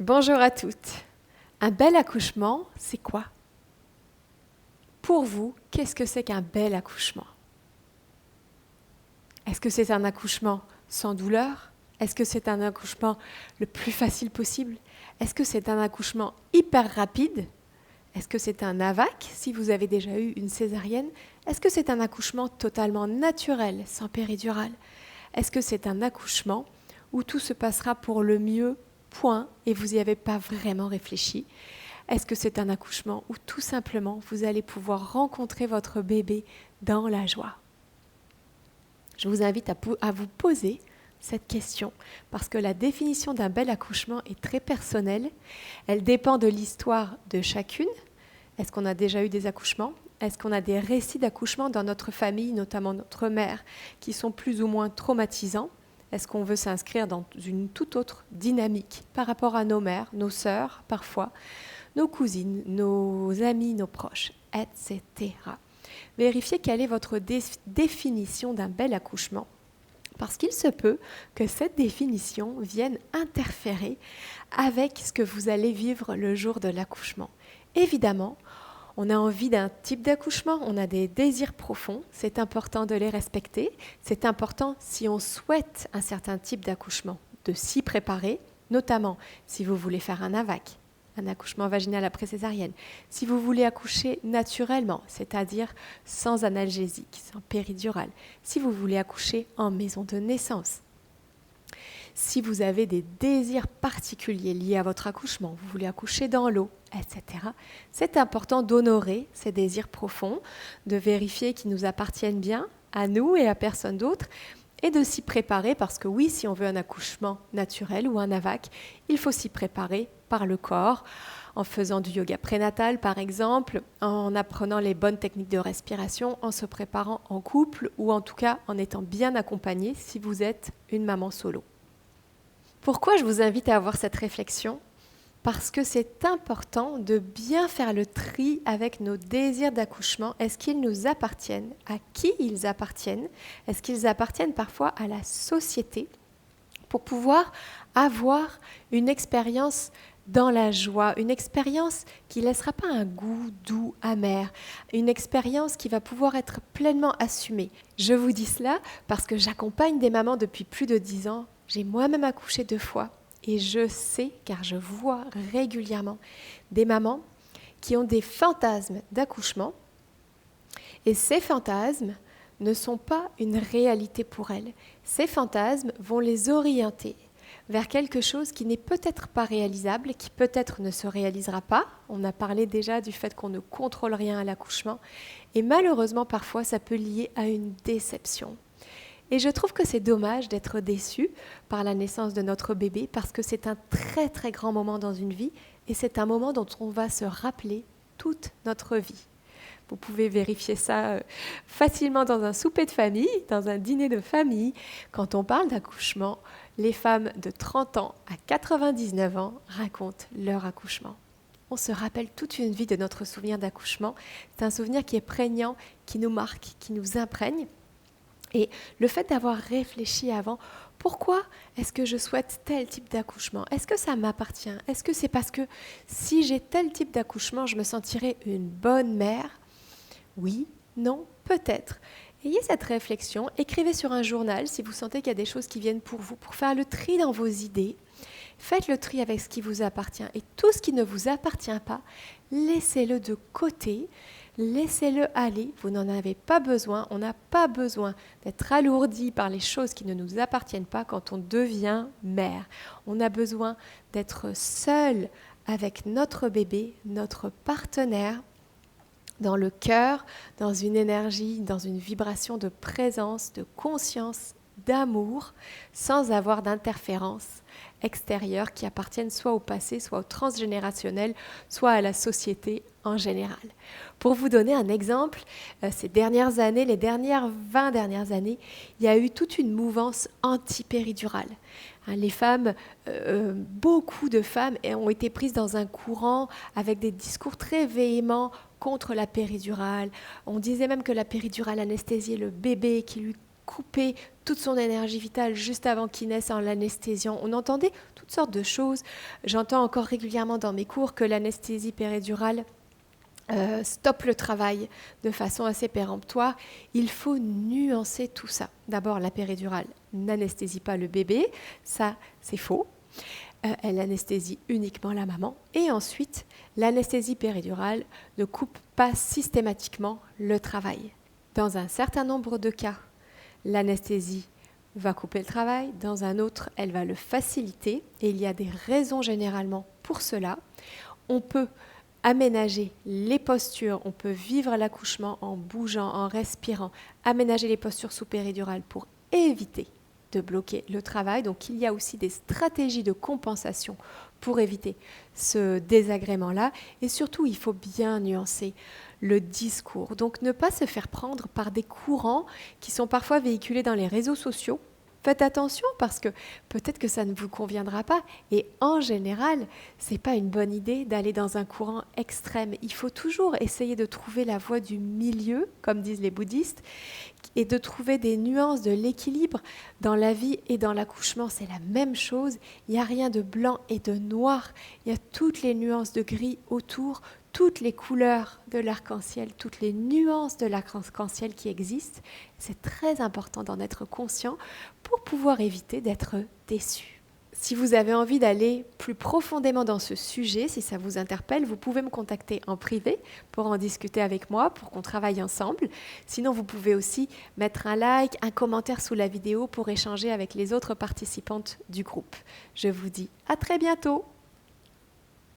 Bonjour à toutes. Un bel accouchement, c'est quoi? Pour vous, qu'est-ce que c'est qu'un bel accouchement? Est-ce que c'est un accouchement sans douleur? Est-ce que c'est un accouchement le plus facile possible? Est-ce que c'est un accouchement hyper rapide? Est-ce que c'est un AVAC si vous avez déjà eu une césarienne? Est-ce que c'est un accouchement totalement naturel, sans péridurale? Est-ce que c'est un accouchement où tout se passera pour le mieux, point, et vous n'y avez pas vraiment réfléchi? Est-ce que c'est un accouchement où tout simplement vous allez pouvoir rencontrer votre bébé dans la joie? Je vous invite à vous poser cette question parce que la définition d'un bel accouchement est très personnelle. Elle dépend de l'histoire de chacune. Est-ce qu'on a déjà eu des accouchements? Est-ce qu'on a des récits d'accouchement dans notre famille, notamment notre mère, qui sont plus ou moins traumatisants? Est-ce qu'on veut s'inscrire dans une toute autre dynamique par rapport à nos mères, nos sœurs parfois, nos cousines, nos amis, nos proches, etc. Vérifiez quelle est votre définition d'un bel accouchement, parce qu'il se peut que cette définition vienne interférer avec ce que vous allez vivre le jour de l'accouchement. Évidemment, on a envie d'un type d'accouchement, on a des désirs profonds, c'est important de les respecter, c'est important si on souhaite un certain type d'accouchement, de s'y préparer, notamment si vous voulez faire un AVAC, un accouchement vaginal après césarienne, si vous voulez accoucher naturellement, c'est-à-dire sans analgésique, sans péridurale, si vous voulez accoucher en maison de naissance, si vous avez des désirs particuliers liés à votre accouchement, vous voulez accoucher dans l'eau, etc., c'est important d'honorer ces désirs profonds, de vérifier qu'ils nous appartiennent bien, à nous et à personne d'autre, et de s'y préparer parce que oui, si on veut un accouchement naturel ou un AVAC, il faut s'y préparer par le corps, en faisant du yoga prénatal par exemple, en apprenant les bonnes techniques de respiration, en se préparant en couple ou en tout cas en étant bien accompagné si vous êtes une maman solo. Pourquoi je vous invite à avoir cette réflexion? Parce que c'est important de bien faire le tri avec nos désirs d'accouchement. Est-ce qu'ils nous appartiennent? À qui ils appartiennent? Est-ce qu'ils appartiennent parfois à la société? Pour pouvoir avoir une expérience dans la joie, une expérience qui ne laissera pas un goût doux, amer, une expérience qui va pouvoir être pleinement assumée. Je vous dis cela parce que j'accompagne des mamans depuis plus de 10 ans. J'ai moi-même accouché 2 fois et je sais, car je vois régulièrement des mamans qui ont des fantasmes d'accouchement et ces fantasmes ne sont pas une réalité pour elles. Ces fantasmes vont les orienter vers quelque chose qui n'est peut-être pas réalisable, qui peut-être ne se réalisera pas. On a parlé déjà du fait qu'on ne contrôle rien à l'accouchement. Et malheureusement, parfois, ça peut lier à une déception. Et je trouve que c'est dommage d'être déçu par la naissance de notre bébé parce que c'est un très très grand moment dans une vie et c'est un moment dont on va se rappeler toute notre vie. Vous pouvez vérifier ça facilement dans un souper de famille, dans un dîner de famille. Quand on parle d'accouchement, les femmes de 30 ans à 99 ans racontent leur accouchement. On se rappelle toute une vie de notre souvenir d'accouchement. C'est un souvenir qui est prégnant, qui nous marque, qui nous imprègne. Et le fait d'avoir réfléchi avant, pourquoi est-ce que je souhaite tel type d'accouchement? Est-ce que ça m'appartient? Est-ce que c'est parce que si j'ai tel type d'accouchement, je me sentirai une bonne mère? Oui, non, peut-être. Ayez cette réflexion, écrivez sur un journal si vous sentez qu'il y a des choses qui viennent pour vous, pour faire le tri dans vos idées. Faites le tri avec ce qui vous appartient et tout ce qui ne vous appartient pas, laissez-le de côté, laissez-le aller. Vous n'en avez pas besoin, on n'a pas besoin d'être alourdi par les choses qui ne nous appartiennent pas quand on devient mère. On a besoin d'être seul avec notre bébé, notre partenaire, dans le cœur, dans une énergie, dans une vibration de présence, de conscience, d'amour, sans avoir d'interférences extérieures qui appartiennent soit au passé, soit au transgénérationnel, soit à la société en général. Pour vous donner un exemple, ces dernières années, les 20 dernières années, il y a eu toute une mouvance anti-péridurale. Les femmes, beaucoup de femmes ont été prises dans un courant avec des discours très véhéments contre la péridurale. On disait même que la péridurale anesthésiait le bébé, qui lui couper toute son énergie vitale juste avant qu'il naisse en l'anesthésiant. On entendait toutes sortes de choses. J'entends encore régulièrement dans mes cours que l'anesthésie péridurale stoppe le travail de façon assez péremptoire. Il faut nuancer tout ça. D'abord, la péridurale n'anesthésie pas le bébé, ça c'est faux. Elle anesthésie uniquement la maman. Et ensuite, l'anesthésie péridurale ne coupe pas systématiquement le travail. Dans un certain nombre de cas, l'anesthésie va couper le travail. Dans un autre, elle va le faciliter. Et il y a des raisons généralement pour cela. On peut aménager les postures, on peut vivre l'accouchement en bougeant, en respirant, aménager les postures sous péridurale pour éviter de bloquer le travail. Donc il y a aussi des stratégies de compensation pour éviter ce désagrément-là. Et surtout, il faut bien nuancer le discours. Donc ne pas se faire prendre par des courants qui sont parfois véhiculés dans les réseaux sociaux. Faites attention parce que peut-être que ça ne vous conviendra pas. Et en général, ce n'est pas une bonne idée d'aller dans un courant extrême. Il faut toujours essayer de trouver la voie du milieu, comme disent les bouddhistes, et de trouver des nuances de l'équilibre dans la vie et dans l'accouchement. C'est la même chose. Il n'y a rien de blanc et de noir. Il y a toutes les nuances de gris autour, toutes les couleurs de l'arc-en-ciel, toutes les nuances de l'arc-en-ciel qui existent. C'est très important d'en être conscient pour pouvoir éviter d'être déçu. Si vous avez envie d'aller plus profondément dans ce sujet, si ça vous interpelle, vous pouvez me contacter en privé pour en discuter avec moi, pour qu'on travaille ensemble. Sinon, vous pouvez aussi mettre un like, un commentaire sous la vidéo pour échanger avec les autres participantes du groupe. Je vous dis à très bientôt.